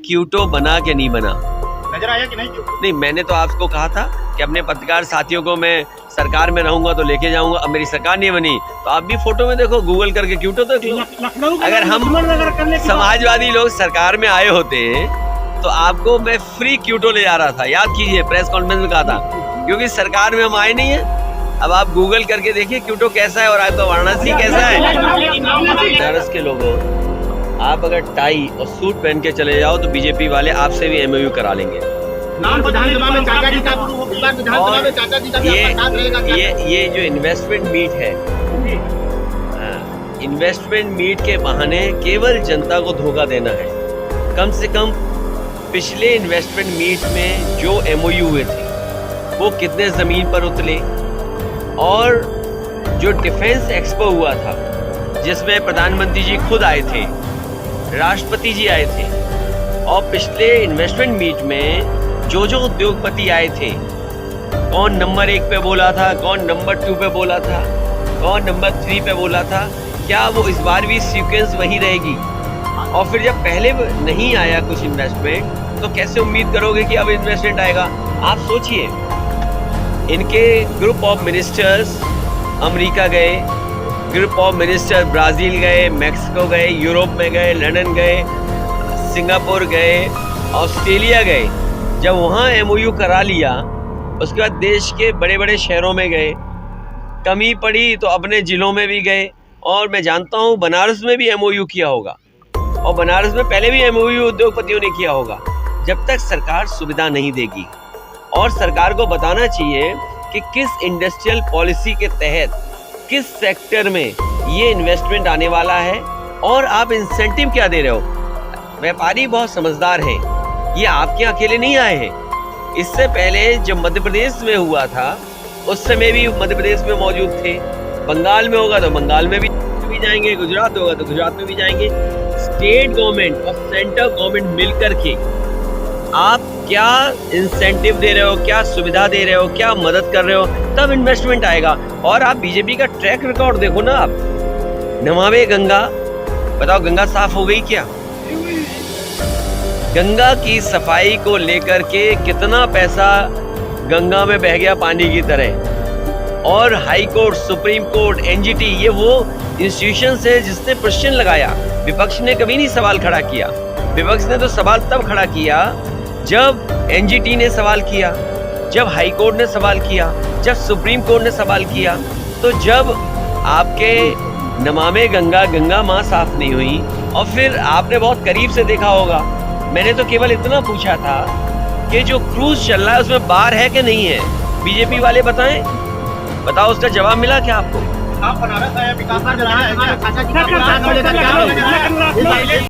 Quito बना के नहीं बना। नजर आया कि नहीं? नहीं, मैंने तो आपको कहा था कि अपने पत्रकार साथियों को मैं सरकार में रहूंगा तो लेके जाऊंगा। अब मेरी सरकार नहीं बनी तो आप भी फोटो में देखो, गूगल करके क्यूटो देख लो। अगर हम समाजवादी लोग सरकार में आए होते तो आपको मैं फ्री क्यूटो ले जा रहा था। याद कीजिए, प्रेस कॉन्फ्रेंस में कहा था, क्योंकि सरकार में हम आए नहीं है। अब आप गूगल करके देखिए क्यूटो कैसा है और आपका वाराणसी कैसा है। बनारस के लोगों, आप अगर टाई और सूट पहन के चले जाओ तो बीजेपी वाले आपसे भी एमओयू करा लेंगे। ये जो इन्वेस्टमेंट मीट है, इन्वेस्टमेंट मीट के बहाने केवल जनता को धोखा देना है। कम से कम पिछले इन्वेस्टमेंट मीट में जो एमओयू हुए थे वो कितने जमीन पर उतरे, और जो डिफेंस एक्सपो हुआ था जिसमें प्रधानमंत्री जी खुद आए थे, राष्ट्रपति जी आए थे, और पिछले इन्वेस्टमेंट मीट में जो उद्योगपति आए थे, कौन नंबर 1 पे बोला था, कौन नंबर 2 पे बोला था, कौन नंबर 3 पे बोला था, क्या वो इस बार भी सीक्वेंस वही रहेगी? और फिर जब पहले नहीं आया कुछ इन्वेस्टमेंट तो कैसे उम्मीद करोगे कि अब इन्वेस्टमेंट आएगा? आप सोचिए, इनके ग्रुप ऑफ मिनिस्टर्स अमेरिका गए, ग्रुप ऑफ मिनिस्टर ब्राज़ील गए, मैक्सिको गए, यूरोप में गए, लंदन गए, सिंगापुर गए, ऑस्ट्रेलिया गए। जब वहाँ एमओयू करा लिया उसके बाद देश के बड़े बड़े शहरों में गए, कमी पड़ी तो अपने ज़िलों में भी गए, और मैं जानता हूँ बनारस में भी एमओयू किया होगा, और बनारस में पहले भी एमओयू उद्योगपतियों ने किया होगा। जब तक सरकार सुविधा नहीं देगी, और सरकार को बताना चाहिए कि किस इंडस्ट्रियल पॉलिसी के तहत किस सेक्टर में ये इन्वेस्टमेंट आने वाला है, और आप इंसेंटिव क्या दे रहे हो। व्यापारी बहुत समझदार हैं, ये आपके अकेले नहीं आए हैं। इससे पहले जब मध्य प्रदेश में हुआ था उस समय भी मध्य प्रदेश में मौजूद थे, बंगाल में होगा तो बंगाल में भी जाएंगे, गुजरात होगा तो गुजरात में भी जाएंगे। स्टेट गवर्नमेंट और सेंट्रल गवर्नमेंट मिलकर के आप क्या इंसेंटिव दे रहे हो, क्या सुविधा दे रहे हो, क्या मदद कर रहे हो, तब इन्वेस्टमेंट आएगा। और आप बीजेपी का ट्रैक रिकॉर्ड देखो ना, आप नमामि गंगा, बताओ गंगा साफ हो गई क्या? गंगा की सफाई को लेकर के कितना पैसा गंगा में बह गया पानी की तरह। और high court, supreme court, NGT, ये वो इंस्टीट्यूशन है जिसने प्रश्न लगाया। विपक्ष ने कभी नहीं सवाल खड़ा किया। विपक्ष ने तो सवाल तब खड़ा किया जब एनजीटी ने सवाल किया, जब हाई कोर्ट ने सवाल किया, जब सुप्रीम कोर्ट ने सवाल किया। तो जब आपके नमामि गंगा, गंगा माँ साफ नहीं हुई, और फिर आपने बहुत करीब से देखा होगा, मैंने तो केवल इतना पूछा था कि जो क्रूज चल रहा है उसमें बार है कि नहीं है। बीजेपी वाले बताएं, बताओ उसका जवाब मिला क्या आपको? आप बनारस आया, विकास